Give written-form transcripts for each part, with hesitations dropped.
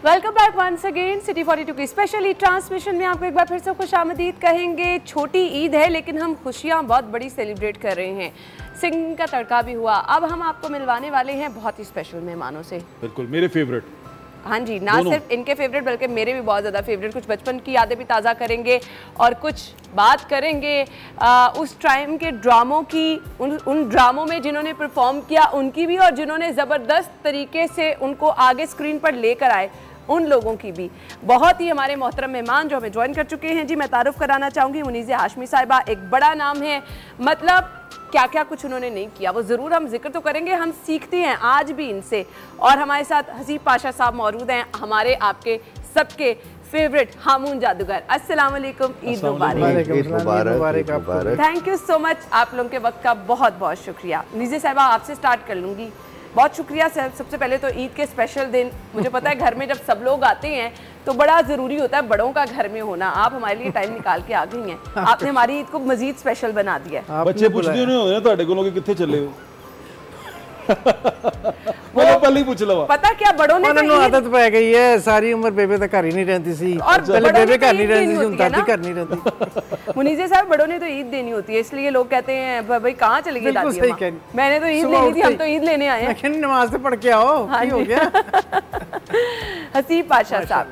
Welcome back once again city 42 की special Eid transmission में आपको एक बार फिर से खुशामदीद कहेंगे। छोटी ईद है लेकिन हम खुशियां बहुत बड़ी सेलिब्रेट कर रहे हैं। सिंगिंग का तड़का भी हुआ। अब हम आपको मिलवाने वाले हैं बहुत ही स्पेशल मेहमानों से। बिल्कुल मेरे फेवरेट। हाँ जी, ना सिर्फ इनके फेवरेट बल्कि मेरे भी बहुत ज़्यादा फेवरेट। कुछ बचपन की यादें भी ताज़ा करेंगे और कुछ बात करेंगे उस टाइम के ड्रामों की, उन ड्रामों में जिन्होंने परफॉर्म किया उनकी भी, और जिन्होंने ज़बरदस्त तरीके से उनको आगे स्क्रीन पर लेकर आए उन लोगों की भी। बहुत ही हमारे मोहतरम मेहमान जो हमें ज्वाइन कर चुके हैं जी, मैं तारुफ कराना चाहूँगी मुनीज़ हाशमी साहिबा। एक बड़ा नाम है, मतलब क्या क्या कुछ उन्होंने नहीं किया वो ज़रूर हम जिक्र तो करेंगे, हम सीखते हैं आज भी इनसे। और हमारे साथ हसीब पाशा साहब मौजूद हैं, हमारे आपके सबके फेवरेट हामून जादूगर। अस्सलाम वालेकुम, ईद मुबारक। थैंक यू सो मच, आप लोगों के वक्त का बहुत बहुत शुक्रिया। मुनीज़ साहिबा आपसे स्टार्ट कर लूँगी। बहुत शुक्रिया सर। सबसे पहले तो ईद के स्पेशल दिन, मुझे पता है घर में जब सब लोग आते हैं तो बड़ा ज़रूरी होता है बड़ों का घर में होना। आप हमारे लिए टाइम निकाल के आ गई हैं, आपने हमारी ईद को मजीद स्पेशल बना दिया है। बच्चे पूछते हो ਤੁਹਾਡੇ ਕੋਲੋਂ कितने चले हो वो पहले ही पूछ लो। पता क्या, बड़ों ने तो आदत पै गई है, सारी उम्र बेबे तो घर ही नहीं रहती सी, और पहले बेबे घर नहीं रहती सी, दादी घर नहीं रहती। मुनीज़े साहब, बड़ों ने तो ईद देनी होती है, इसलिए लोग कहते हैं भाई कहाँ चली गई दादी अम्मा। मैंने तो ईद लेनी थी, हम तो ईद लेने आए हैं। नमाज तो पढ़ के आओ। हो गया। हसीब पाशा साहब,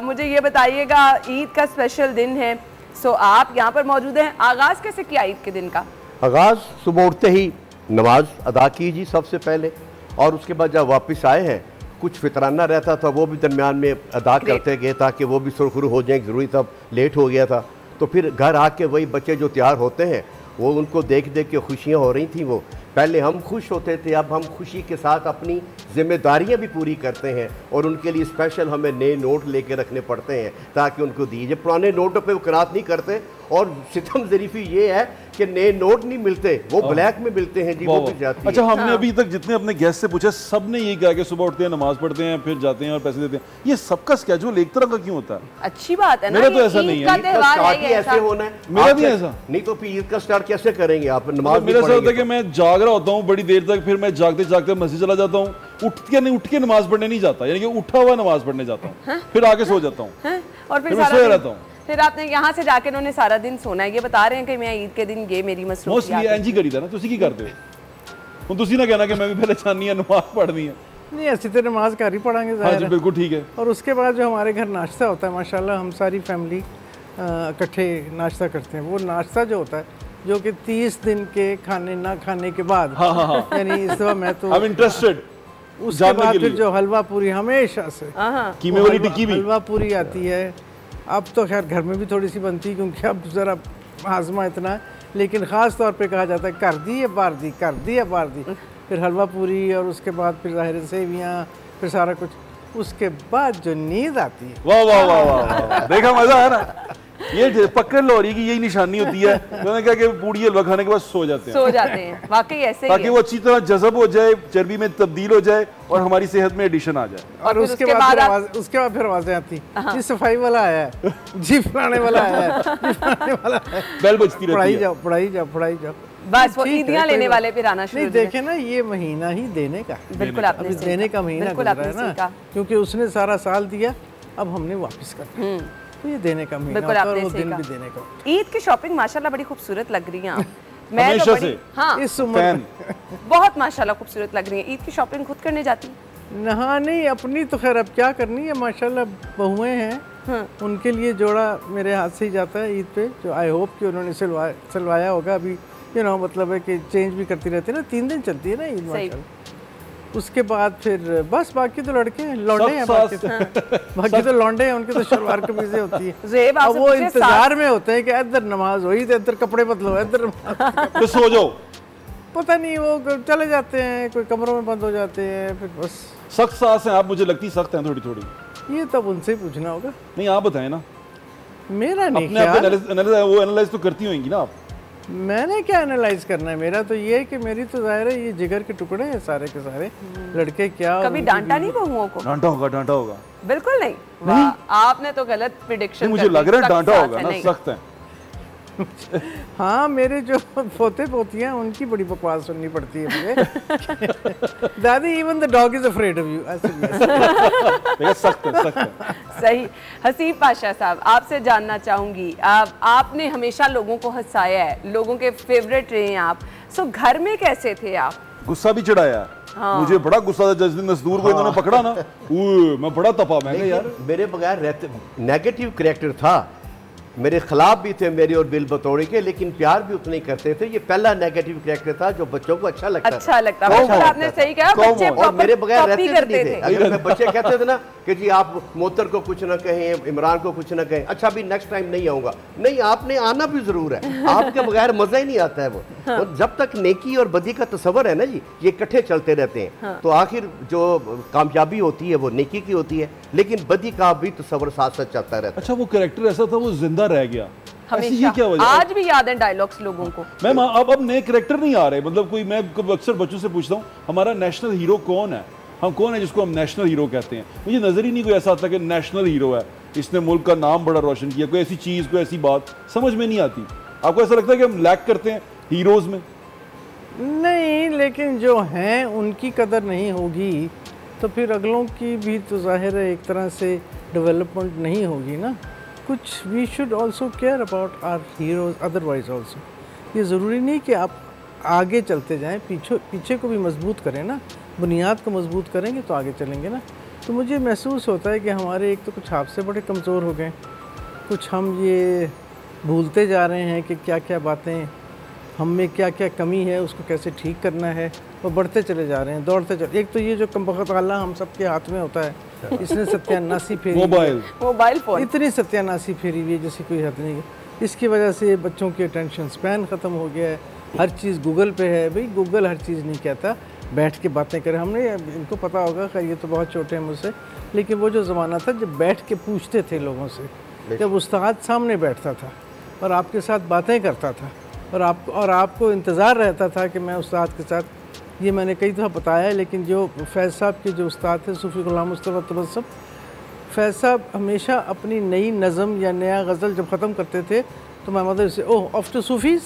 मुझे ये बताइएगा, ईद का स्पेशल दिन है, सो आप यहाँ पर मौजूद हैं। आगाज़ कैसे किया ईद के दिन का? आगाज़ सुबह उठते ही नमाज अदा की जी सबसे पहले, और उसके बाद जब वापस आए हैं कुछ फितराना रहता था वो भी दरमियान में अदा करते गए ताकि वो भी सुरखुरु हो जाए। ज़रूरी था, लेट हो गया था। तो फिर घर आके वही बच्चे जो तैयार होते हैं वो उनको देख देख के खुशियाँ हो रही थी। वो पहले हम खुश होते थे, अब हम खुशी के साथ अपनी जिम्मेदारियां भी पूरी करते हैं और उनके लिए स्पेशल हमें नए नोट लेके रखने पड़ते हैं ताकि उनको दीजिए। पुराने नोटों पे वो करात नहीं करते, और सितम ज़रीफ़ी ये है कि नए नोट नहीं मिलते, वो ब्लैक में मिलते हैं जी, वो मिल जाती है। अच्छा, हमने अभी तक जितने अपने गेस्ट से पूछा सब ने यही कहा कि सुबह उठते हैं, नमाज पढ़ते हैं, फिर जाते हैं और पैसे देते हैं। ये सबका स्केड्यूल एक तरह का क्यों होता है? अच्छी बात है ना, मेरा तो ऐसा नहीं है। ऐसे होना है, मेरा भी ऐसा नहीं तो फिर ईद का स्टार्ट कैसे करेंगे आप? नमाज मेरा ऐसा होता है कि मैं जाग रहा होता हूँ बड़ी देर तक, फिर मैं जागते जागते मस्जिद चला जाता हूँ, उठ के नमाज पढ़ने नहीं जाता, यानी कि उठा हुआ नमाज पढ़ने जाता हूँ, फिर आके सो जाता हूँ और फिर सोया रहता हूँ। फिर आपने यहाँ से जाके उन्होंने सारा दिन सोना है। ये बता रहे हैं कि मैं ईद के दिन ये मेरी मसरूफियत है। एंजी करी था ना, तुसी की करते हो? तुसी ना कहना कि मैं भी पहले चाहनी है नमाज पढ़नी है। नहीं, ऐसी तो नमाज कर ही पढ़ांगे, हाँ जी बिल्कुल ठीक है। और उसके बाद जो हमारे घर नाश्ता होता है, माशाल्लाह हम सारी फैमिली इकट्ठे नाश्ता करते हैं। वो नाश्ता जो होता है जो कि 30 दिन के खाने ना खाने के बाद, यानी इस दफा मैं तो इंटरेस्टेड। उसके बाद फिर जो हलवा पूरी हमेशा से कीमे वाली टिक्की भी, हलवा पूरी आती है। अब तो खैर घर में भी थोड़ी सी बनती है क्योंकि अब ज़रा हाजमा इतना है, लेकिन ख़ास तौर पे कहा जाता है कर दी या बार दी, कर दी या बार दी। फिर हलवा पूरी और उसके बाद फिर ज़ाहिर सेवियाँ, फिर सारा कुछ। उसके बाद जो नींद आती है, वाह वाह वाह वाह, देखा मजा है ना। ये पकड़ लोरी की यही निशानी होती है। मैंने कहा कि पूड़ी हलवा खाने के बाद सो जाते हैं वाकई ऐसे ही, ताकि वो अच्छी तरह जज़ब हो जाए, चर्बी में तब्दील हो जाए और हमारी सेहत में एडिशन आ जाए। और उसके बाद फिर आवाजें आती, जी सफाई वाला आया है, जी फलाने वाला आया है, जी फलाने वाला है, बेल बजती रहती है, पढ़ाई जाओ। बस वो ईदियां लेने वाले फिर आना शुरू। नहीं देखे ना, ये महीना ही देने का, बिल्कुल आपने देने का महीना गुजरा है ना, क्योंकि उसने सारा साल दिया, अब हमने वापस करना, तो ये देने का महीना बिल्कुल आपने वो दिन भी देने का। ईद की शॉपिंग माशाल्लाह बड़ी खूबसूरत लग रही है। मैं तो बड़ी, हाँ इस उम्र बहुत माशाल्लाह खूबसूरत लग रही है। ईद की शॉपिंग खुद करने जाती? नहा नहीं, अपनी तो खैर अब क्या करनी है, माशाल्लाह बहुएं हैं, उनके लिए जोड़ा मेरे हाथ से ही जाता है ईद पे, जो आई होप कि उन्होंने सिलवाया होगा। अभी मतलब है कि चेंज भी करती रहती है ना, 3 दिन चलती है ना ईद माशाल्लाह। उसके बाद फिर बस बाकी तो लड़के हैं, लौंडे हैं, बाकी तो लौंडे हैं, उनकी तो शलवार कमीजें होती है। अब वो इंतजार में होते हैं कि इधर नमाज हुई तो इधर कपड़े बदलो, इधर तो सो जाओ। पता नहीं वो चले जाते हैं, कोई कमरों में बंद हो जाते हैं, फिर बस। सख्त सांस है आप, मुझे लगती सख्त हैं थोड़ी थोड़ी। ये तब उनसे पूछना होगा। नहीं आप बताएं ना। मेरा नहीं, वो एनालाइज तो करती होंगी ना आप। मैंने क्या एनालाइज करना है, मेरा तो ये है कि मेरी तो जाहिर है ये जिगर के टुकड़े हैं सारे के सारे लड़के। क्या कभी डांटा नहीं बहुओं को? डांटा होगा बिल्कुल नहीं। वाह, आपने तो गलत प्रेडिक्शन। मुझे लग रहा है डांटा होगा ना, सख्त है। हाँ, मेरे जो पोते पोतियाँ उनकी बड़ी बकवास सुननी पड़ती है मुझे। दादी even the dog is afraid of you. सख्त है। सही। हसीब पाशा साहब, आपसे जानना चाहूंगी, आपने हमेशा लोगों को हंसाया है, लोगों के फेवरेट रहे हैं आप, सो घर में कैसे थे आप? गुस्सा भी चढ़ाया। हाँ। मुझे बड़ा गुस्सा था जिस दिन नसदूर को इन्होंने पकड़ा ना, मैं बड़ा तपा। मैं यार मेरे बगैर रहते, नेगेटिव कैरेक्टर था, मेरे खिलाफ भी थे मेरे और बिल बतौरी के, लेकिन प्यार भी उतने ही करते थे। ये पहला नेगेटिव कैरेक्टर था जो बच्चों को अच्छा लगता लगता आपने सही कहा, बच्चे और मेरे बगैर रहते करते थे। अगर बच्चे कहते थे ना कि जी आप मोतर को कुछ ना कहें, इमरान को कुछ ना कहें, अच्छा भी नेक्स्ट टाइम नहीं आऊंगा, नहीं आपने आना भी जरूर है, आपके बगैर मजा ही नहीं आता है वो। हाँ। और जब तक नेकी और बदी का तस्वर है ना जी, ये इकट्ठे चलते रहते हैं। हाँ। तो आखिर जो कामयाबी होती है वो नेकी की होती है, लेकिन बदी का भी तस्वर साथ साथ चलता रहता है। अच्छा, वो कैरेक्टर ऐसा था, वो जिंदा रह गया हमेशा। क्या वजह? आज भी याद है डायलॉग्स लोगों को। मैम अब नए कैरेक्टर नहीं आ रहे, मतलब कोई, मैं अक्सर बच्चों से पूछता हूँ हमारा नेशनल हीरो कौन है, हम कौन है जिसको हम नेशनल हीरो कहते हैं। मुझे नजर ही नहीं कोई ऐसा आता कि नेशनल हीरो है, इसने मुल्क का नाम बड़ा रोशन किया, कोई ऐसी चीज, कोई ऐसी बात समझ में नहीं आती। आपको ऐसा लगता है कि हम लैक करते हैं हीरोज में? नहीं, लेकिन जो हैं उनकी कदर नहीं होगी तो फिर अगलों की भी तो जाहिर है एक तरह से डेवलपमेंट नहीं होगी ना। कुछ we should also care about our heroes otherwise also. ये ज़रूरी नहीं कि आप आगे चलते जाएं, पीछे को भी मजबूत करें ना, बुनियाद को मजबूत करेंगे तो आगे चलेंगे ना। तो मुझे महसूस होता है कि हमारे एक तो कुछ आपसे बड़े कमज़ोर हो गए, कुछ हम ये भूलते जा रहे हैं कि क्या क्या बातें हम में, क्या क्या कमी है, उसको कैसे ठीक करना है, और बढ़ते चले जा रहे हैं, दौड़ते चले। एक तो ये जो कमबख्त आला हम सबके हाथ में होता है, इसने सत्यानाशी फेरी, मोबाइल फोन, इतनी सत्यानाशी फेरी हुई है जैसे कोई हद नहीं है। इसकी वजह से बच्चों के अटेंशन स्पैन ख़त्म हो गया है, हर चीज़ गूगल पे है। भाई गूगल हर चीज़ नहीं कहता, बैठ के बातें करें। हमने, इनको पता होगा, खैर ये तो बहुत छोटे हैं मुझसे, लेकिन वो जो ज़माना था जब बैठ के पूछते थे लोगों से, जब उस्ताद सामने बैठता था और आपके साथ बातें करता था, और आपको इंतज़ार रहता था कि मैं उस्ताद के साथ, ये मैंने कई दफ़ा बताया है, लेकिन जो फैज़ साहब के जो उस्ताद थे सूफ़ी ग़ुलाम मुस्तफ़ा तबस्सुम, फैज़ साहब हमेशा अपनी नई नज़म या नया गज़ल जब ख़त्म करते थे तो मैं मतलब से ओह ऑफ टू सूफ़ीज़,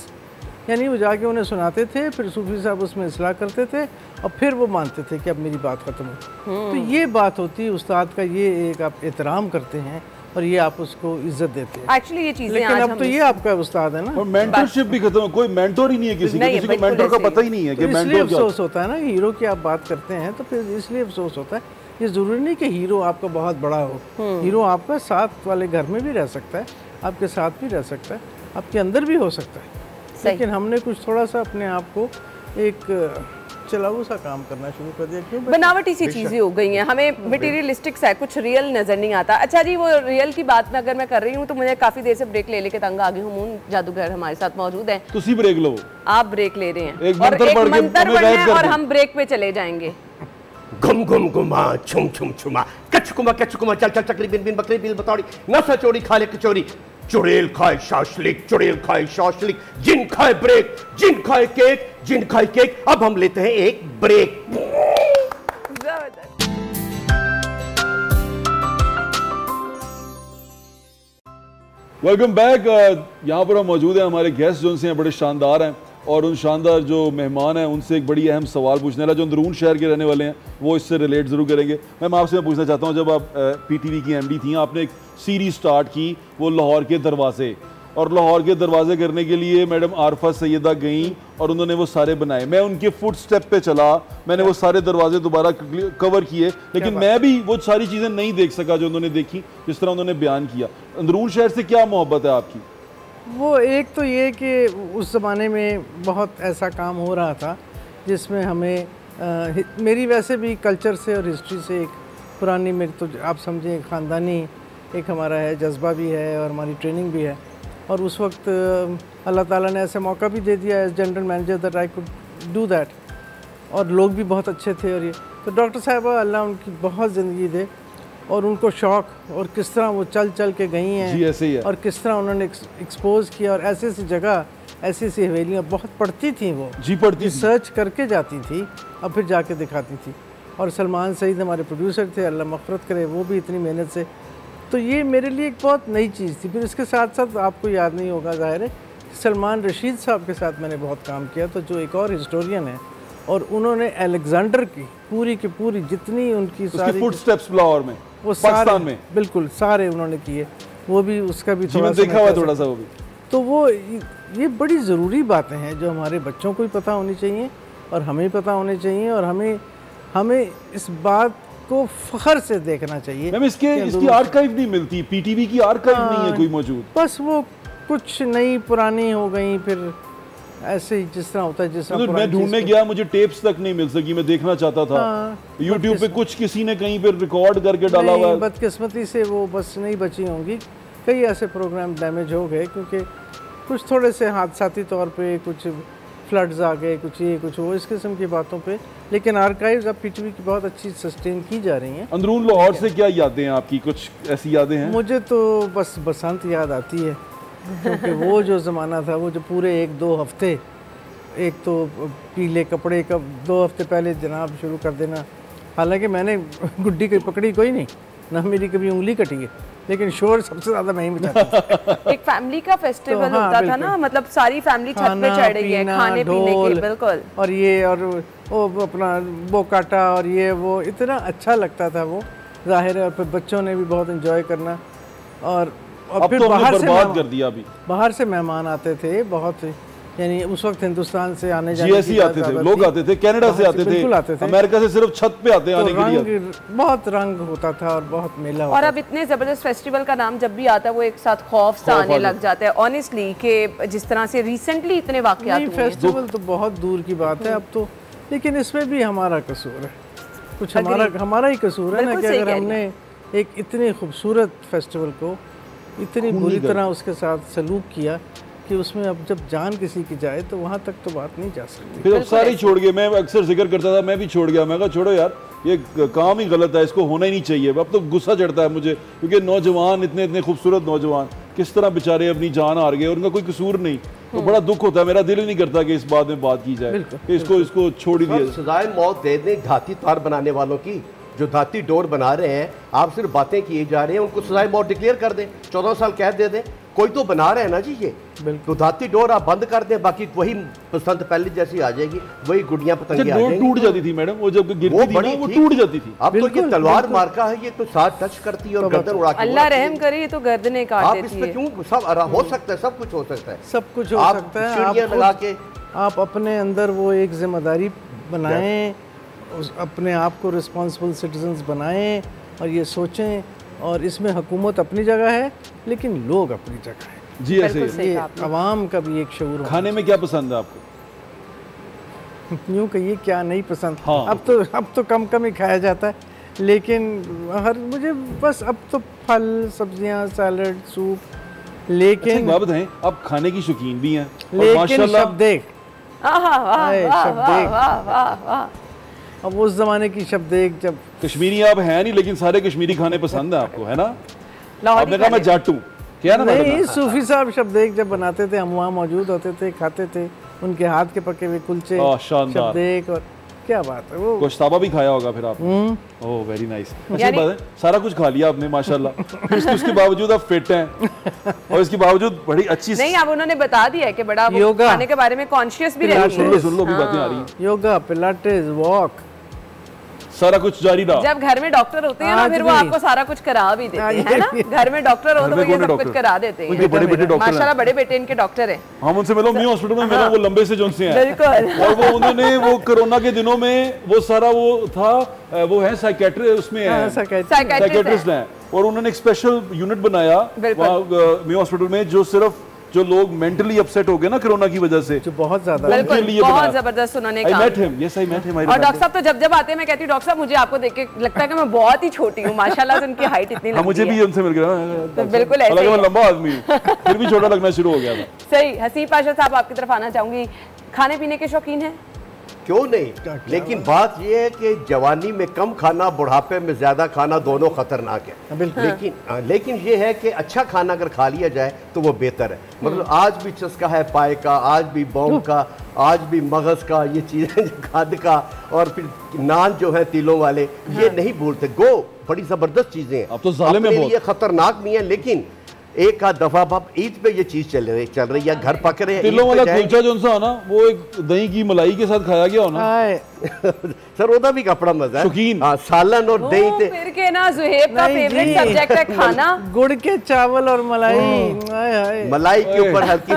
यानी वो जाके उन्हें सुनाते थे, फिर सूफ़ी साहब उसमें इस्लाह करते थे और फिर वो मानते थे कि अब मेरी बात ख़त्म हो। तो ये बात होती है उस्ताद का, ये एक आप एहतराम करते हैं और ये आप उसको इज्जत देते हैं। एक्चुअली ये चीजें लेकिन अब तो ये आपका उस्ताद है ना। और मेंटरशिप भी खत्म, कोई मेंटर ही नहीं है, किसी को मेंटर का पता ही नहीं है कि मेंटर क्या। इसलिए अफसोस होता है ना, हीरो की आप बात करते हैं तो फिर इसलिए अफसोस होता है। ये ज़रूरी नहीं कि हीरो आपका बहुत बड़ा हो, हीरो आपका साथ वाले घर में भी रह सकता है, आपके साथ भी रह सकता है, आपके अंदर भी हो सकता है। लेकिन हमने कुछ थोड़ा सा अपने आप को एक चलाऊ सा काम करना शुरू कर दिया। क्यों? बनावटी सी चीजें हो गई हैं, हमें मटेरियलिस्टिक्स है, कुछ रियल नजर नहीं आता। अच्छा जी, वो रियल की बात में अगर मैं कर रही हूँ तो मुझे काफी देर से ब्रेक ले लेके तंग आ गई हूँ। मून जादूगर हमारे साथ मौजूद हैं। तुसी ब्रेक लो, आप ब्रेक ले रहे हैं और एक मंत्र पढ़ना है और हम ब्रेक पे चले जाएंगे। घुम घुम घुमा छुम छुम छुमा कच कुमा चल चल चकरी बिन बिन बकरी बिल बतौड़ी नसा चोरी खा ले कचौरी, चुड़ैल खाए शाशलिक, चुड़ैल खाए शाशलिक, जिन खाए ब्रेक, जिन खाए केक, जिन खाए केक। अब हम लेते हैं एक ब्रेक। Welcome back. यहाँ पर हम मौजूद हैं, हमारे गेस्ट जो हैं बड़े शानदार हैं, और उन शानदार जो मेहमान हैं उनसे एक बड़ी अहम सवाल पूछने वाला, जो अंदरून शहर के रहने वाले हैं वो इससे रिलेट ज़रूर करेंगे। मैम आपसे मैं पूछना चाहता हूँ, जब आप PTV की MD थी, आपने एक सीरीज स्टार्ट की, वो लाहौर के दरवाजे, और लाहौर के दरवाजे करने के लिए मैडम आरफा सैयदा गई और उन्होंने वो सारे बनाए। मैं उनके फुट स्टेप पे चला, मैंने वो सारे दरवाजे दोबारा कवर किए, लेकिन मैं भी वो सारी चीज़ें नहीं देख सका जो उन्होंने देखी, जिस तरह उन्होंने बयान किया। अंदरून शहर से क्या मोहब्बत है आपकी? वो एक तो ये कि उस ज़माने में बहुत ऐसा काम हो रहा था जिसमें हमें मेरी वैसे भी कल्चर से और हिस्ट्री से एक पुरानी, मेरी तो आप समझें ख़ानदानी एक हमारा है, जज्बा भी है और हमारी ट्रेनिंग भी है। और उस वक्त अल्लाह ताला ने ऐसा मौका भी दे दिया as general manager that I could do that, और लोग भी बहुत अच्छे थे। और ये तो डॉक्टर साहिबा अल्लाह उनकी बहुत ज़िंदगी दे, और उनको शौक़, और किस तरह वो चल चल के गई हैं जी, ऐसे ही है। और किस तरह उन्होंने एक्सपोज किया, और ऐसी ऐसी जगह, ऐसी ऐसी हवेलियाँ बहुत पढ़ती थी वो जी, पढ़ती सर्च करके जाती थी और फिर जाके दिखाती थी। और सलमान सईद हमारे प्रोड्यूसर थे, अल्लाह मग़फ़िरत करे, वो भी इतनी मेहनत से। तो ये मेरे लिए एक बहुत नई चीज़ थी। फिर इसके साथ साथ आपको याद नहीं होगा ज़ाहिर है सलमान रशीद साहब के साथ मैंने बहुत काम किया, तो जो एक और हिस्टोरियन है, और उन्होंने अलेक्जेंडर की पूरी जितनी उनकी सारी फुटस्टेप्स लाहौर में, वो पाकिस्तान में बिल्कुल सारे उन्होंने किए, वो भी उसका भी थोड़ा देखा हुआ थोड़ा सा वो भी। तो वो ये बड़ी ज़रूरी बातें हैं जो हमारे बच्चों को भी पता होनी चाहिए और हमें पता होने चाहिए, और हमें इस बात को फख्र से देखना चाहिए। मैम इसकी आर्काइव नहीं मिलती, पीटीवी की आर्काइव नहीं है कोई मौजूद, बस वो कुछ नई पुरानी हो गई, फिर ऐसे ही जिस तरह होता है जिस तरह मैं ढूंढने गया, मुझे टेप्स तक नहीं मिल सकी, मैं देखना चाहता था। यूट्यूब पे कुछ किसी ने कहीं पे रिकॉर्ड करके डाला हुआ है, बदकिस्मती से वो बस नहीं बची होंगी। कई ऐसे प्रोग्राम डैमेज हो गए क्योंकि कुछ थोड़े से हादसाती तौर पे कुछ फ्लड्स आ गए, कुछ ये कुछ वो, इस किस्म की बातों पे। लेकिन आर्काइव्स अब पीटीवी की बहुत अच्छी सस्टेन की जा रही हैं। अंदरून लाहौर से क्या यादें हैं आपकी, कुछ ऐसी यादें हैं? मुझे तो बस बसंत याद आती है, क्योंकि वो जो ज़माना था, वो जो पूरे 1-2 हफ्ते, एक तो पीले कपड़े का 2 हफ्ते पहले जनाब शुरू कर देना। हालांकि मैंने गुड्डी कोई पकड़ी कोई नहीं, ना मेरी कभी उंगली कटी है, लेकिन शोर सबसे ज़्यादा मैं ही मचाता था। एक फैमिली का फेस्टिवल होता था ना, मतलब सारी फैमिली छत पे चढ़ गई है, खाने पीने की, बिल्कुल। और ये और वो अपना वो काटा और ये वो, इतना अच्छा लगता था वो, जाहिर है। और फिर बच्चों ने भी बहुत एंजॉय करना, और फिर तो बाहर से बर्बाद कर दिया अभी। बाहर से मेहमान आते थे बहुत, यानी उस वक्त हिंदुस्तान से आने जाने जीएससी आते थे, लोग आते थे, कनाडा से आते थे, अमेरिका से सिर्फ छत पे आते आने के लिए। बहुत रंग होता था और बहुत मेला होता। और अब इतने जबरदस्त फेस्टिवल का नाम जब भी आता है वो एक साथ खौफ सा आने लग जाता है ऑनेस्टली, कि जिस तरह से रिसेंटली इतने वाकयात हुए। फेस्टिवल तो बहुत दूर की बात है अब तो, लेकिन इसमें भी हमारा कसूर है, कुछ हमारा ही कसूर है ना, कि अगर हमने एक इतने खूबसूरत फेस्टिवल को इतनी बुरी तरह उसके साथ सलूक किया कि उसमें अब जब जान किसी की जाए तो वहाँ तक तो बात नहीं जा सकती। फिर अब सारे छोड़ गए, मैं अक्सर जिक्र करता था, मैं भी छोड़ गया, मैं कहा छोड़ो यार, ये काम ही गलत है, इसको होना ही नहीं चाहिए। अब तो गुस्सा चढ़ता है मुझे, क्योंकि नौजवान इतने खूबसूरत नौजवान किस तरह बेचारे अपनी जान हार गए, उनका कोई कसूर नहीं, तो बड़ा दुख होता है। मेरा दिल ही नहीं करता कि इस बात में बात की जाए, इसको छोड़ ही दिया। सजाए मौत दे दें धाती तार बनाने वालों की, जो धाती डोर बना रहे हैं, आप सिर्फ बातें किए जा रहे हैं, उनको सजाए मौत डिक्लेयर कर दें, 14 साल कैद दे दें। कोई तो बना रहे हैं ना जी ये, तो धाती डोर आप बंद कर दें, बाकी वही बसंत पहले जैसी आ जाएगी, वही गुड़ियां पतंगियां आ जाएंगी। टूट जाती थी मैडम, वो जब गिरती थी ना, वो टूट जाती थी। अब तो ये तलवार मारका है, ये तो साथ टच करती है और गर्दन उड़ा के, अल्लाह रहम करे, ये तो गर्दनें काट देती है। आप इस पे क्यों, सब हो सकता है, सब कुछ हो सकता है, सब कुछ हो सकता है। सीढ़ियां लगा के आप अपने अंदर वो एक जिम्मेदारी बनाएं, अपने आप को रिस्पॉन्सिबल सिटीजन्स बनाएं, और ये सोचें, और इसमें हुकूमत अपनी जगह है लेकिन लोग अपनी जगह है जी। ऐसे ये अवाम का भी एक शऊर। खाने में क्या पसंद है आपको? यूँ कहिए क्या नहीं पसंद। हाँ। अब तो कम ही खाया जाता है, लेकिन मुझे बस अब तो फल सब्जियां, सैलड, सूप। लेकिन बात बताएं, आप खाने की शौकीन भी हैं, लेकिन शब्द देख, अब उस जमाने की शब्द एक, जब कश्मीरी आप हैं नहीं, लेकिन सारे कश्मीरी खाने पसंद है आपको, है ना? आपने कहा मैं जाटू, क्या ना? नहीं, सूफी साहब शब्द एक जब बनाते थे, हम वहाँ मौजूद होते थे, खाते थे उनके हाथ के पके हुए कुलचे, शब्द एक, और क्या बात है वो। गोश्ताबा भी खाया होगा फिर आपने? Oh very nice. अच्छी बात है, सारा कुछ खा लिया आपने माशाल्लाह। इसके बावजूद आप फिट हैं और इसके बावजूद बड़ी अच्छी। नहीं, अब उन्होंने बता दिया है कि बड़ा खाने के बारे में कॉन्शियस भी रहती है। सुन लो भी बातें आ रही हैं। योगा, पिलाटेस, वॉक, सारा कुछ जारी रहा। जब घर में डॉक्टर होते हैं ना, फिर वो आपको सारा कुछ करा भी देते हैं ना। घर में डॉक्टर हो तो वो ये सब कुछ करा देते हैं। बड़े बेटे डॉक्टर, माशाल्लाह बड़े बेटे इनके डॉक्टर हैं। हम उनसे मिलो, मी हॉस्पिटल में मिला, वो लंबे से जोन से हैं। बिल्कुल। और वो उन्होंने वो कोरोना के दिनों में वो सारा वो था, वो है साइकेट्रिस्ट, उसमें है साइकेट्रिस्ट हैं, और उन्होंने एक स्पेशल यूनिट बनाया मी हॉस्पिटल में, जो सिर्फ जो लोग मेंटली अपसेट हो गए ना कोरोना की वजह से, जो बहुत ज्यादा, बहुत जबरदस्त उन्होंने काम। और डॉक्टर साहब तो जब आते हैं, मैं कहती हूँ डॉक्टर साहब मुझे आपको देख के लगता है कि मैं बहुत ही छोटी हूँ, माशाल्लाह से उनकी हाइट इतनी लगती है। मुझे भी उनसे मिल गया, बिल्कुल ऐसे ही, मैं लंबा आदमी हूँ, फिर भी छोटा लगना शुरू हो गया था। सही। हसीब पाशा साहब आपकी तरफ आना चाहूंगी, खाने पीने के शौकीन हैं? क्यों नहीं, लेकिन बात यह है कि जवानी में कम खाना, बुढ़ापे में ज्यादा खाना, दोनों खतरनाक है। लेकिन ये है कि अच्छा खाना अगर खा लिया जाए तो वो बेहतर है। मतलब आज भी चस्का है पाए का, आज भी बौम का, आज भी मगज का, ये चीजें खाद का, और फिर नान जो है तिलों वाले, ये नहीं भूलते। गो बड़ी जबरदस्त चीजें हैं, अब तो जालिम है, ये खतरनाक नहीं है, लेकिन एक आध दफा अब ईद पे ये चीज चल रही है, घर पक रहे हैं। तिलों वाला कुलचा जो सा ना वो एक दही की मलाई के साथ खाया गया हो ना सर ओदा भी कपड़ा मजा है। हाँ, सालन और दही थे। फिर के ना ज़ुहैब का फेवरेट सब्जेक्ट है खाना, गुड़ के चावल और मलाई, मलाई के ऊपर हल्की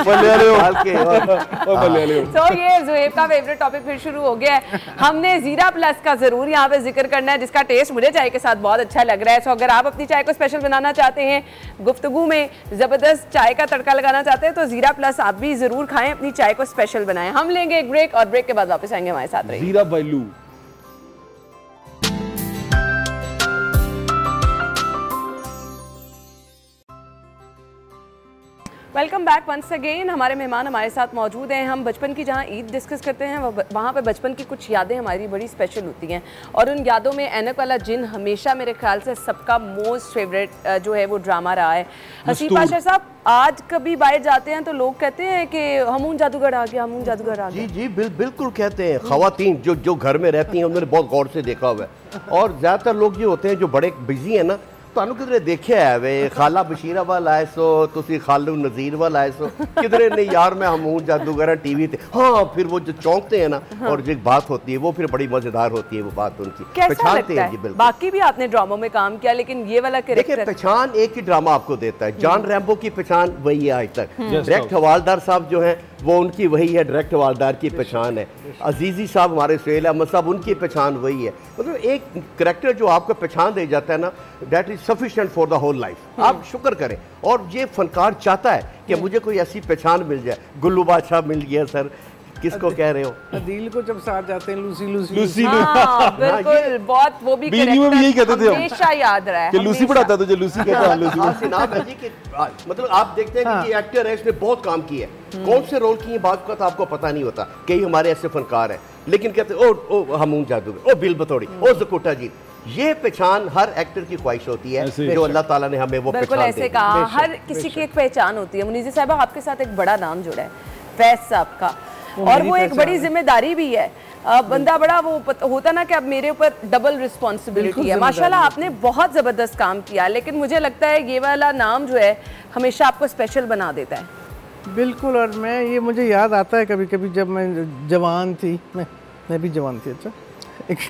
तो ये ज़ुहैब का फेवरेट टॉपिक फिर शुरू हो गया है। हमने जीरा प्लस का जरूर यहाँ पे जिक्र करना है, जिसका टेस्ट मुझे चाय के साथ बहुत अच्छा लग रहा है। तो अगर आप अपनी चाय को स्पेशल बनाना चाहते हैं, गुफ्तगू में जबरदस्त चाय का तड़का लगाना चाहते हैं, तो जीरा प्लस आप भी जरूर खाएं, अपनी चाय को स्पेशल बनाएं। हम लेंगे एक ब्रेक और ब्रेक के बाद वापस आएंगे, हमारे साथ रहिए। जीरा बाइलू। Welcome back once again. हमारे मेहमान हमारे साथ मौजूद हैं। हम बचपन की जहाँ ईद डिस्कस करते हैं वहाँ पे बचपन की कुछ यादें हमारी बड़ी स्पेशल होती हैं, और उन यादों में ऐनक वाला जिन हमेशा मेरे ख्याल से सबका मोस्ट फेवरेट जो है वो ड्रामा रहा है। हसीब पाशा साहब, आज कभी बाहर जाते हैं तो लोग कहते हैं कि हमून जादूगर आ गया, हमून जादूगर आ गया। जी बिल्कुल कहते हैं। खवातीन जो घर में रहती हैं उन्होंने बहुत गौर से देखा हुआ है, और ज़्यादातर लोग ये होते हैं जो बड़े बिजी हैं ना, ਤੁਹਾਨੂੰ ਕਿਧਰੇ ਦੇਖਿਆ ਹੈ ਵੇ ਖਾਲਾ ਬਸ਼ੀਰਾ ਵਾਲ ਆਏ ਸੋ ਤੁਸੀਂ ਖਾਲੂ ਨਜ਼ੀਰ ਵਾਲ आए सो किधरे नहीं यार मैं हमून जादूगर टीवी थे। हाँ, फिर वो जो चौंकते हैं ना, और जो बात होती है वो फिर बड़ी मजेदार होती है वो बात उनकी। कैसा लगता है? बाकी भी आपने ड्रामों में काम किया, लेकिन ये वाला देखिए पहचान एक ही ड्रामा आपको देता है। जॉन रैम्बो की पहचान वही है आज तक। डायरेक्ट हवालदार साहब जो है वो उनकी वही है, डायरेक्ट हवालदार की पहचान है। अजीजी साहब हमारे सुहेल अहमद साहब, उनकी पहचान वही है। मतलब एक करेक्टर जो आपको पहचान दे जाता है ना, that is sufficient for the whole life. आप शुक्र करें, और ये फनकार चाहता है कि मुझे कोई ऐसी पहचान मिल जाए। गुल्लू बादशाह मिल गया सर, किसको कह रहे हो? अदील को जब साथ जाते हैं लूसी लूसी लूसी बिल्कुल, बहुत वो भी यही कहते थे हमेशा याद रहा है कि लूसी पढ़ाता तुझे, लूसी कहता है लूसी। नाम है जी कि मतलब आप देखते हैं कि एक्टर है, इसने बहुत काम किया है। कौन से रोल किए बात का तो आपको पता नहीं होता। कई हमारे ऐसे फनकार हैं, लेकिन कहते ओ हमून जादूगर, ओ बिल बतौड़ी, ओ ज़कुटा जी। ये पहचान हर एक्टर की ख्वाहिश होती है जो अल्लाह ताला ने हमें वो बिल्कुल ऐसे कहा। हर किसी की एक पहचान होती है। मुनीज़ा साहब, आपके साथ एक बड़ा नाम जुड़ा है, फैज साहब का, और वो एक बड़ी जिम्मेदारी भी है। बंदा बड़ा वो होता ना कि अब मेरे ऊपर डबल रिस्पॉन्सिबिलिटी है। माशाल्लाह आपने बहुत ज़बरदस्त काम किया, लेकिन मुझे लगता है ये वाला नाम जो है हमेशा आपको स्पेशल बना देता है। बिल्कुल, और मैं ये मुझे याद आता है कभी कभी जब मैं जवान थी, मैं भी जवान थी, अच्छा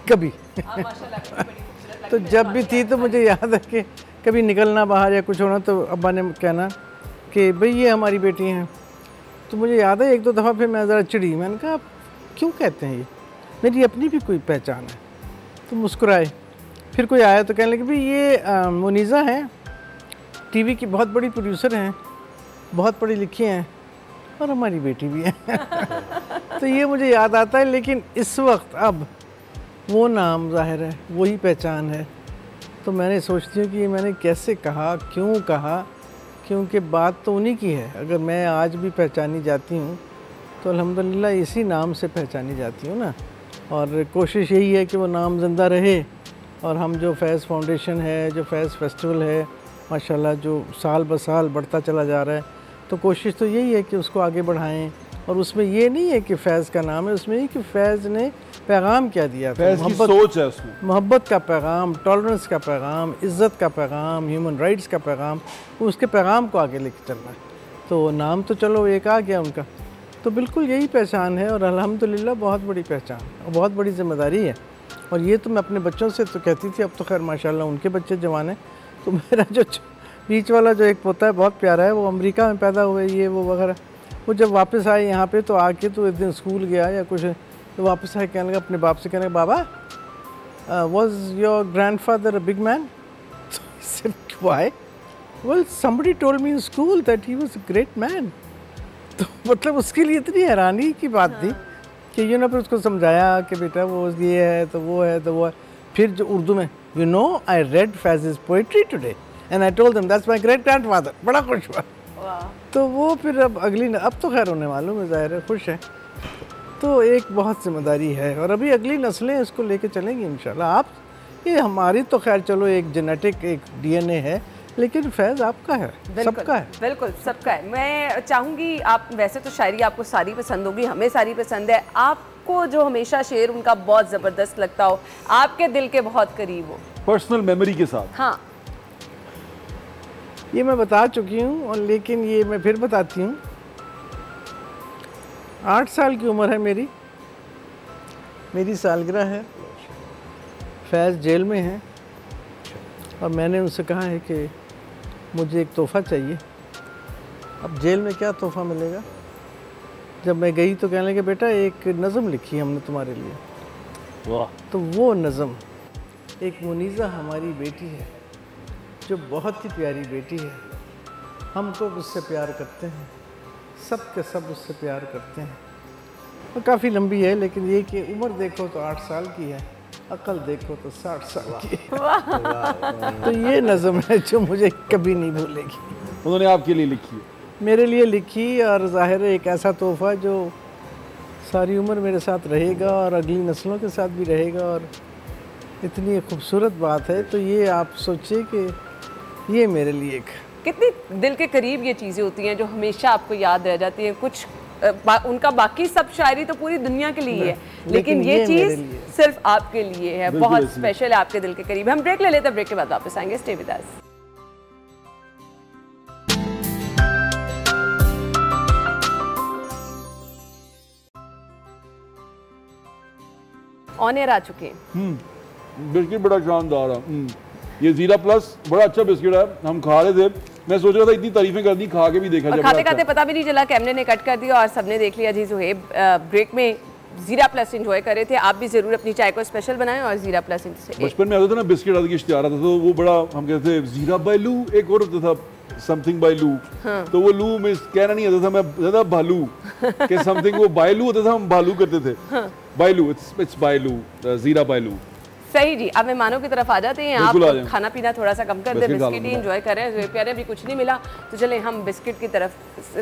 कभी तो जब भी थी तो मुझे याद है कि कभी निकलना बाहर या कुछ होना तो अब्बा ने कहना कि भाई ये हमारी बेटी हैं। तो मुझे याद है एक दो दफ़ा फिर मैं ज़रा चिड़ी, मैंने कहा क्यों कहते हैं ये, मेरी अपनी भी कोई पहचान है। तो मुस्कुराए। फिर कोई आया तो कहने लगे भाई ये मुनीज़ा हैं, टीवी की बहुत बड़ी प्रोड्यूसर हैं, बहुत पढ़ी लिखी हैं, और हमारी बेटी भी है। तो ये मुझे याद आता है। लेकिन इस वक्त अब वो नाम ज़ाहिर है, वही पहचान है। तो मैंने सोचती हूँ कि ये मैंने कैसे कहा, क्यों कहा, क्योंकि बात तो उन्हीं की है। अगर मैं आज भी पहचानी जाती हूँ तो अल्हम्दुलिल्लाह इसी नाम से पहचानी जाती हूँ ना। और कोशिश यही है कि वो नाम ज़िंदा रहे, और हम जो फैज़ फाउंडेशन है, जो फैज़ फेस्टिवल है, माशाल्लाह जो साल ब साल बढ़ता चला जा रहा है, तो कोशिश तो यही है कि उसको आगे बढ़ाएं। और उसमें ये नहीं है कि फैज़ का नाम है, उसमें ये कि फैज़ ने पैगाम क्या दिया, फैज़ की सोच है उसमें, मोहब्बत का पैगाम, टॉलरेंस का पैगाम, इज़्ज़त का पैगाम, ह्यूमन राइट्स का पैगाम, उसके पैगाम को आगे लेके चलना है। तो नाम तो चलो एक आ गया उनका, तो बिल्कुल यही पहचान है, और अल्हम्दुलिल्लाह बहुत बड़ी पहचान और बहुत बड़ी ज़िम्मेदारी है। और ये तो मैं अपने बच्चों से तो कहती थी, अब तो खैर माशाल्लाह उनके बच्चे जवान हैं। तो मेरा जो बीच वाला जो एक पोता है बहुत प्यारा है, वो अमेरिका में पैदा हुए, ये वो वगैरह। वो जब वापस आए यहाँ पे तो आके तो एक दिन स्कूल गया या कुछ, तो वापस आए कहने लगा अपने बाप से, कहने लगा baba was your grandfather a big man? Why? Well somebody told me in school that he was a great man. तो मतलब उसके लिए इतनी हैरानी की बात थी कि यू नो, फिर उसको समझाया कि बेटा वो ये है तो वो है तो वो है। फिर जो उर्दू में, you know I read Faiz poetry today and I told them that's my great grandfather. बड़ा खुश हुआ। तो वो फिर अब तो खैर होने मालूम है, ज़ाहिर है खुश है। तो एक बहुत जिम्मेदारी है, और अभी अगली नस्लें इसको लेके चलेंगी इंशाल्लाह। आप ये हमारी तो खैर चलो एक जेनेटिक एक डीएनए है, लेकिन फैज़ आपका है, सबका है। बिल्कुल सबका है। मैं चाहूँगी, आप वैसे तो शायरी आपको सारी पसंद होगी, हमें सारी पसंद है, आपको जो हमेशा शेर उनका बहुत ज़बरदस्त लगता हो, आपके दिल के बहुत करीब हो, पर्सनल मेमोरी के साथ। हाँ, ये मैं बता चुकी हूँ, और लेकिन ये मैं फिर बताती हूँ। 8 साल की उम्र है मेरी सालगिरह है। फैज़ जेल में है और मैंने उनसे कहा है कि मुझे एक तोहफ़ा चाहिए। अब जेल में क्या तोहफ़ा मिलेगा? जब मैं गई तो कहने लगे बेटा एक नज़म लिखी है हमने तुम्हारे लिए। वाह। तो वो नज़म, एक मुनीज़ा हमारी बेटी है जो बहुत ही प्यारी बेटी है, हम तो उससे प्यार करते हैं, सब के सब उससे प्यार करते हैं। तो काफ़ी लंबी है, लेकिन ये कि उम्र देखो तो 8 साल की है, अकल देखो तो 60 साल की है। तो ये नज़म है जो मुझे कभी नहीं भूलेगी। उन्होंने आपके लिए लिखी है? मेरे लिए लिखी, और ज़ाहिर है एक ऐसा तोहफ़ा जो सारी उम्र मेरे साथ रहेगा और अगली नस्लों के साथ भी रहेगा। और इतनी खूबसूरत बात है, तो ये आप सोचिए कि ये मेरे लिए एक कितनी दिल के करीब ये चीज़ें होती हैं जो हमेशा आपको याद रह जाती हैं। कुछ उनका बाकी सब शायरी तो पूरी दुनिया के लिए है, लेकिन ये चीज़ सिर्फ आपके लिए है, बहुत स्पेशल है, आपके दिल के करीब। हम ब्रेक ले लेते हैं, ब्रेक के बाद वापस आएंगे। Stay with us. On air आ चुके हैं। बिस्किट बड़ा शानदार है। ये जीरा प्लस बड़ा अच्छा बिस्किट है, हम खा रहे थे, मैं सोच रहा था इतनी तारीफें कर दी, खा के भी देखा जाए। खाते खाते पता भी नहीं चला, कैमरे ने कट कर दिया और सबने देख लिया। जी सुहेब ब्रेक में जीरा प्लस एंजॉय कर रहे थे, आप भी जरूर अपनी चाय को स्पेशल बनाएं और जीरा प्लस से। बचपन में आता था ना बिस्किट आदि की इश्तिहार आता था, तो वो बड़ा हम कहते थे जीरा बाय लू, एक और होता था समथिंग बाय लू। तो वो लू में कहना नहीं आता था, मैं ज्यादा भालू के समथिंग, वो बाय लू होता था, हम भालू करते थे। बाय लू, इट्स बाय लू, जीरा बाय लू। सही जी। अब मेहमानों की तरफ आ जाते हैं। आप खाना पीना थोड़ा सा कम कर दे, बिस्किट ही एंजॉय कर रहे हैं। प्यारे अभी कुछ नहीं मिला, तो चले हम बिस्किट की तरफ,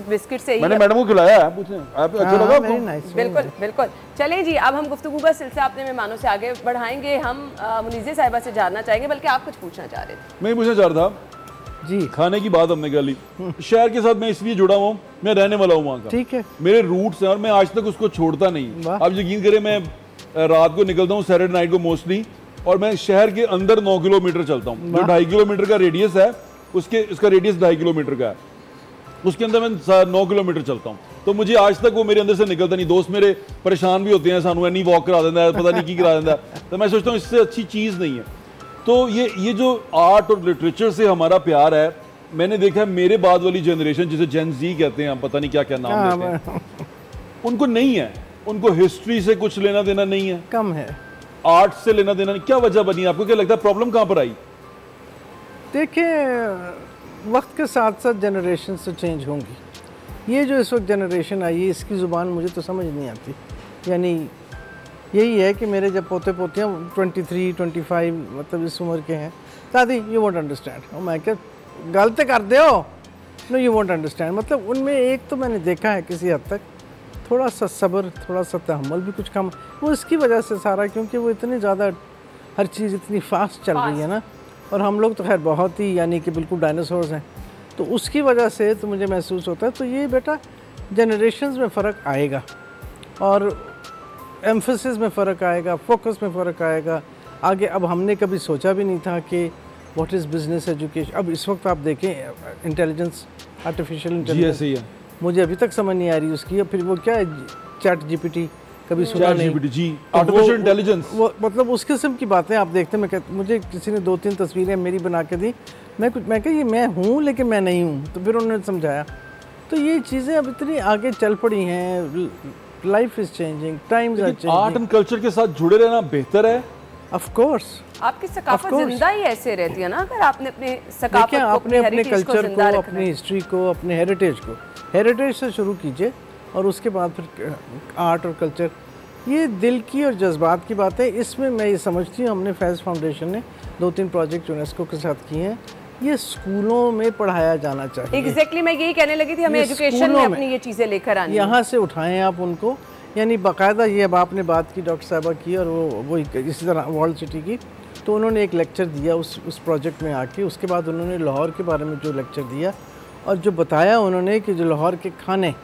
बिस्किट से ही। मैंने मैडम को खिलाया है, पूछें आप, अच्छा लगा आपको? बिल्कुल बिल्कुल। चलें जी, अब हम गुफ्तगू का सिलसिला अपने मेहमानों से आगे बढ़ाएंगे। हम मुनीज़ा साहिबा से जानना चाहेंगे, बल्कि आप कुछ पूछना चाह रहे थे। मैं पूछना चाह रहा था जी, खाने की बात हमने कर ली। शहर के साथ मैं इसलिए जुड़ा हुआ हूँ, मैं रहने वाला हूँ वहाँ का, ठीक है, मेरे रूट्स हैं और मैं आज तक उसको छोड़ता नहीं। आप यकीन करें, मैं रात को निकलता हूँ सैटरडे नाइट को मोस्टली, और मैं शहर के अंदर 9 किलोमीटर चलता हूँ। जो 2.5 किलोमीटर का रेडियस है, उसका रेडियस 2.5 किलोमीटर का है, उसके अंदर मैं 9 किलोमीटर चलता हूँ। तो मुझे आज तक वो मेरे अंदर से निकलता नहीं। दोस्त मेरे परेशान भी होते हैं, सानू एनी वॉक करा देता है, पता नहीं की करा देता है। तो मैं सोचता हूँ इससे अच्छी चीज़ नहीं है। तो ये जो आर्ट और लिटरेचर से हमारा प्यार है, मैंने देखा है मेरे बाद वाली जनरेशन, जिसे जेन ज़ी कहते हैं, हम पता नहीं क्या क्या नाम देते हैं, उनको नहीं है, उनको हिस्ट्री से कुछ लेना देना नहीं है, कम है, आर्ट से लेना देना नहीं। क्या वजह बनी? आपको क्या लगता है प्रॉब्लम कहाँ पर आई? देखिए, वक्त के साथ साथ जनरेशन से चेंज होंगी। ये जो इस वक्त जनरेशन आई है, इसकी ज़ुबान मुझे तो समझ नहीं आती। यानी यही है कि मेरे जब पोते पोतियाँ 23, 25 मतलब इस उम्र के हैं, दादी यू वोंट अंडरस्टैंड, और मैं क्या गलत कर दे हो, नो यू वोंट अंडरस्टैंड। मतलब उनमें एक तो मैंने देखा है किसी हद तक थोड़ा सा सब्र, थोड़ा सा तहम्मुल भी कुछ कम, वो इसकी वजह से सारा, क्योंकि वो इतनी ज़्यादा हर चीज़ इतनी फास्ट चल रही है ना, और हम लोग तो खैर बहुत ही यानी कि बिल्कुल डायनासोर्स हैं, तो उसकी वजह से तो मुझे महसूस होता है। तो ये बेटा जनरेशन्स में फ़र्क आएगा, और एम्फसिस में फ़र्क आएगा, फोकस में फ़र्क आएगा आगे। अब हमने कभी सोचा भी नहीं था कि व्हाट इज़ बिजनेस एजुकेशन। अब इस वक्त आप देखें इंटेलिजेंस, आर्टिफिशियल इंटेलिजेंस, मुझे अभी तक समझ नहीं आ रही उसकी। फिर वो क्या है, चैट जीपीटी, कभी सुना नहीं जी, आर्टिफिशियल इंटेलिजेंस, वो मतलब उस किस्म की बातें आप देखते हैं। मुझे किसी ने 2-3 तस्वीरें मेरी बना के दी, मैं कहा ये मैं हूँ लेकिन मैं नहीं हूँ, तो फिर उन्होंने समझाया। तो ये चीज़ें अब इतनी आगे चल पड़ी हैं, life is changing, times are changing. Art and culture के साथ जुड़े रहना बेहतर है। ऑफ कोर्स, आपकी सकाफत जिंदा ही ऐसे रहती है ना, अगर आपने अपने सकाफत को, अपने कल्चर को, अपनी हिस्ट्री को, अपने हेरिटेज से शुरू कीजिए, और उसके बाद फिर आर्ट और कल्चर। ये दिल की और जज्बात की बात है। इसमें मैं ये समझती हूँ, हमने फैज़ फाउंडेशन ने 2-3 प्रोजेक्ट यूनेस्को के साथ किए हैं, ये स्कूलों में पढ़ाया जाना चाहिए। एग्जैक्टली मैं यही कहने लगी थी, हमें एजुकेशन में अपनी ये चीज़ें लेकर आनी, यहाँ से उठाएं आप उनको, यानी बाकायदा। ये अब आपने बात की डॉक्टर साहबा की, और वो इसी तरह वर्ल्ड सिटी की, तो उन्होंने एक लेक्चर दिया उस प्रोजेक्ट में आके। उसके बाद उन्होंने लाहौर के बारे में जो लेक्चर दिया, और जो बताया उन्होंने कि जो लाहौर के खाने,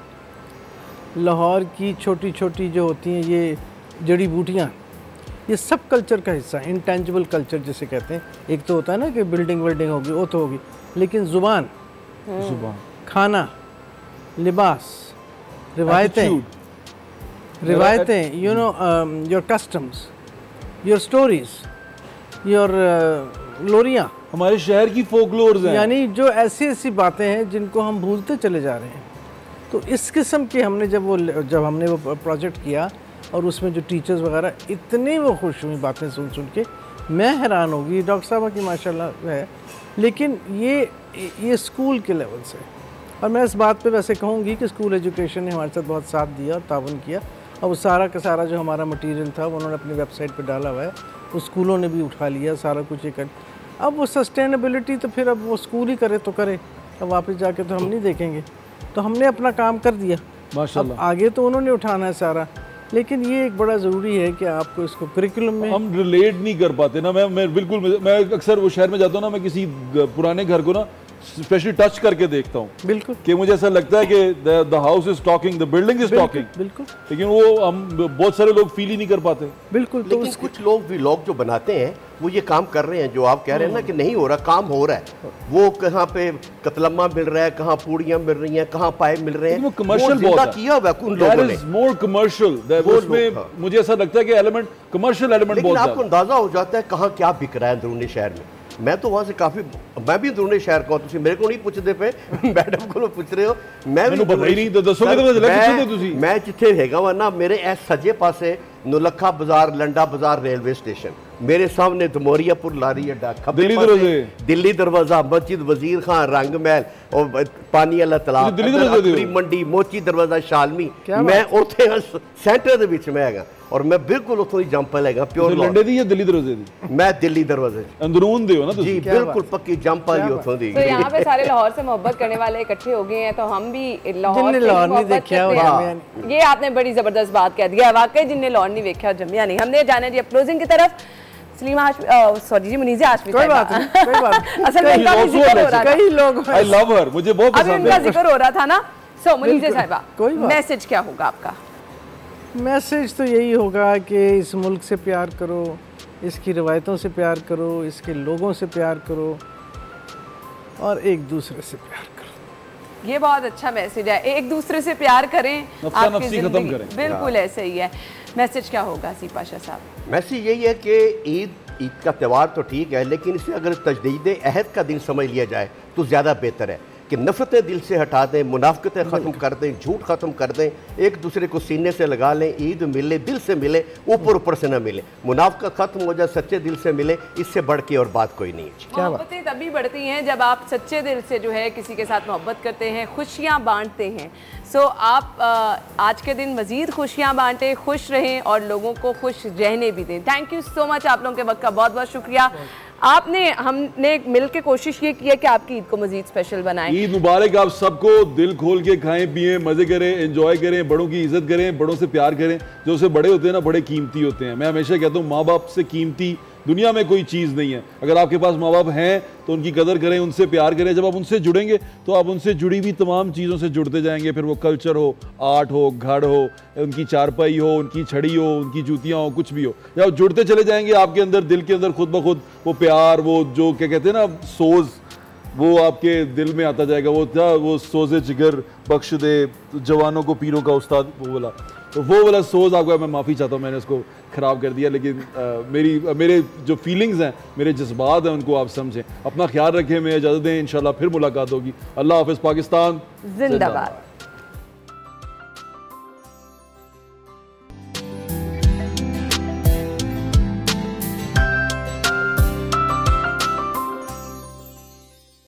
लाहौर की छोटी छोटी जो होती हैं ये जड़ी बूटियाँ, ये सब कल्चर का हिस्सा है, इंटेंजिबल कल्चर जिसे कहते हैं। एक तो होता है ना कि बिल्डिंग होगी, वो तो होगी, लेकिन ज़ुबान, खाना, लिबास, रिवायतें, you know, your customs, your stories, your लोरियाँ, हमारे शहर की फोकलोर्स हैं, यानी जो ऐसी ऐसी बातें हैं जिनको हम भूलते चले जा रहे हैं। तो इस किस्म के हमने जब हमने वो प्रोजेक्ट किया और उसमें जो टीचर्स वगैरह इतने वो खुश हुई बातें सुन सुन के, मैं हैरान हो गई। डॉक्टर साहब की माशाल्लाह है, लेकिन ये स्कूल के लेवल से। और मैं इस बात पे वैसे कहूँगी कि स्कूल एजुकेशन ने हमारे साथ बहुत साथ दिया और ताउन किया। और वो सारा का सारा जो हमारा मटेरियल था वो उन्होंने अपनी वेबसाइट पे डाला हुआ है, वो स्कूलों ने भी उठा लिया सारा कुछ ये कर। अब वो सस्टेनेबिलिटी तो फिर अब वो स्कूल ही करे तो करे, अब वापस जाके तो हम नहीं देखेंगे। तो हमने अपना काम कर दिया माशाल्लाह। अब आगे तो उन्होंने उठाना है सारा, लेकिन ये एक बड़ा ज़रूरी है कि आपको इसको करिकुलम में हम रिलेट नहीं कर पाते ना। मैं बिल्कुल, मैं अक्सर वो शहर में जाता हूँ ना, मैं किसी पुराने घर को ना स्पेशली टच करके देखता हूँ, बिल्कुल, कि मुझे ऐसा लगता है कि the house is talking, the building is talking, बिल्कुल। लेकिन वो हम बहुत सारे लोग फील ही नहीं कर पाते, बिल्कुल। तो लेकिन कुछ लोग व्लॉग जो बनाते हैं वो ये काम कर रहे हैं जो आप कह रहे हैं ना कि नहीं हो रहा, काम हो रहा है। वो कहाँ पे कतलम्मा मिल रहा है, कहाँ पूड़ियाँ मिल रही हैं, कहाँ पाए मिल रहे हैं, वो कमर्शियल बहुत किया हुआ उन लोगों ने, मोर कमर्शियल। उसमें मुझे ऐसा लगता है कि एलिमेंट, कमर्शियल एलिमेंट बहुत आपको अंदाजा हो जाता है कहाँ क्या बिक रहा है अंदरूनी शहर में। मैं तो वहाँ से काफ़ी, मैं भी अंदरूनी शहर का हूँ, मेरे को नहीं पूछते पे मैडम को पूछ रहे हो, मैं भी पता ही नहीं। तो दसोगे मैं जिथे हैगा वा ना, मेरे ऐ सजे पासे नुलखा बाजार, लंडा बाजार, रेलवे स्टेशन, मेरे सामने दमोरियापुर लारी अड्डा, दिल्ली दरवाजा, मस्जिद वजीर खान, रंग महल और पानी वाला तालाब, मंडी, मोची दरवाजा, शालमी, मैं उथे सेंटर दे विच मैं हैगा और मैं बिल्कुल उथों ही जंपल हैगा, प्योर लंडे दी या दिल्ली दरवाजे दी? मैं दिल्ली दरवाजे अंदरून दे हो ना जी, बिल्कुल पक्की जंपल ही उथों दी। तो यहाँ पे सारे लाहौर से मोहब्बत करने वाले इकट्ठे हो गए हैं, तो हम भी लाहौर नहीं देखा। ये आपने बड़ी जबरदस्त बात कह दिया, वाकई जिनने लाहौर नहीं देखा जमिया नहीं। हमने जाना जी क्लोजिंग की तरफ। सलीमा हाशमी, सॉरी जी, मुनीज़ा हाशमी, कोई बात नहीं। असल में इनका भी जिक्र हो रहा था, कई लोग आई लव हर, मुझे बहुत पसंद है, इनका जिक्र हो रहा था ना। सो मुनीज़ा साहिबा, मैसेज क्या होगा आपका? मैसेज तो यही होगा कि इस मुल्क से प्यार करो, इसकी रवायतों से प्यार करो, इसके लोगों से प्यार करो और एक दूसरे से प्यार करो। ये बहुत अच्छा मैसेज है, एक दूसरे से प्यार करें, आपकी जिंदगी बिल्कुल ऐसे ही है। मैसेज क्या होगा सी पाशा साहब? मैसेज यही है कि ईद का त्यौहार तो ठीक है, लेकिन इसे अगर तजदीद अहद का दिन समझ लिया जाए तो ज़्यादा बेहतर है कि नफ़रतें दिल से हटा दें, मुनाफ़िक़तें ख़त्म कर दें, झूठ ख़त्म कर दें, एक दूसरे को सीने से लगा लें। ईद मिले, दिल से मिले, ऊपर ऊपर से ना मिले, मुनाफ़िक़त ख़त्म हो जाए, सच्चे दिल से मिले, इससे बढ़ के और बात कोई नहीं है। मोहब्बतें तभी बढ़ती हैं जब आप सच्चे दिल से जो है किसी के साथ मोहब्बत करते हैं, खुशियाँ बांटते हैं। सो आप आज के दिन मज़ीद खुशियाँ बांटें, खुश रहें और लोगों को खुश रहने भी दें। थैंक यू सो मच, आप लोगों के वक्त का बहुत बहुत शुक्रिया। हमने मिल के कोशिश ये की है कि आपकी ईद को मजीद स्पेशल बनाएं। ईद मुबारक आप सबको, दिल खोल के खाएं पिएं, मजे करें, एंजॉय करें, बड़ों की इज्जत करें, बड़ों से प्यार करें। जो उससे बड़े होते हैं ना, बड़े कीमती होते हैं। मैं हमेशा कहता हूँ माँ बाप से कीमती दुनिया में कोई चीज़ नहीं है। अगर आपके पास माँ बाप हैं तो उनकी कदर करें, उनसे प्यार करें। जब आप उनसे जुड़ेंगे तो आप उनसे जुड़ी हुई तमाम चीज़ों से जुड़ते जाएंगे, फिर वो कल्चर हो, आर्ट हो, घर हो, उनकी चारपाई हो, उनकी छड़ी हो, उनकी जूतियाँ हो, कुछ भी हो। जब आप जुड़ते चले जाएंगे आपके अंदर, दिल के अंदर खुद ब खुद वो प्यार, वो जो क्या कहते हैं ना सोज, वो आपके दिल में आता जाएगा। वो था वो सोज़े जिगर बख्श दे जवानों को पीरों का उस्ताद, वो बोला, तो वो वाला सोज आपको, मैं माफ़ी चाहता हूँ मैंने उसको ख़राब कर दिया, लेकिन मेरे जो फीलिंग्स हैं, मेरे जज्बात हैं, उनको आप समझें। अपना ख्याल रखें, मैं इजाज़त दें, इंशाल्लाह फिर मुलाकात होगी। अल्लाह हाफ़िज़, पाकिस्तान जिंदाबाद।